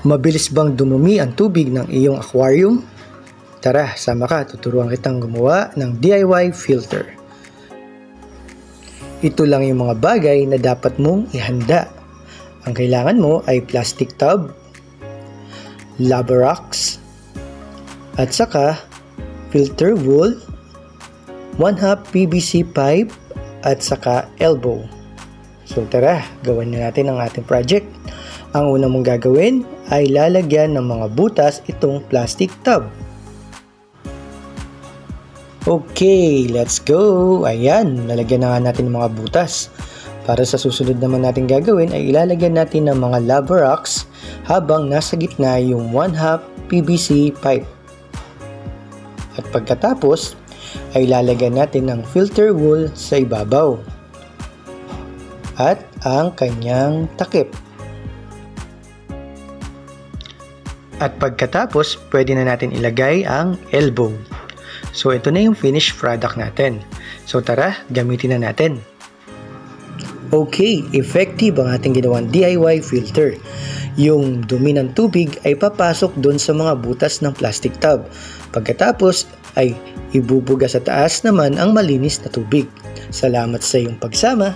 Mabilis bang dumumi ang tubig ng iyong aquarium? Tara, sama ka, tuturuan kitang gumawa ng DIY filter. Ito lang yung mga bagay na dapat mong ihanda. Ang kailangan mo ay plastic tub, lava rocks, at saka filter wool, 1/2 PVC pipe, at saka elbow. So tara, gawin na natin ang ating project. Ang una mong gagawin ay lalagyan ng mga butas itong plastic tub. Okay, let's go! Ayan, nalagyan na nga natin ng mga butas. Para sa susunod naman natin gagawin ay ilalagyan natin ng mga lava rocks habang nasa gitna yung 1/2 PVC pipe. At pagkatapos ay ilalagyan natin ng filter wool sa ibabaw at ang kanyang takip. At pagkatapos, pwede na natin ilagay ang elbow. So ito na yung finished product natin. So tara, gamitin na natin. Okay, effective ang ating ginawang DIY filter. Yung dumi ng tubig ay papasok doon sa mga butas ng plastic tub. Pagkatapos ay ibubuga sa taas naman ang malinis na tubig. Salamat sa iyong pagsama.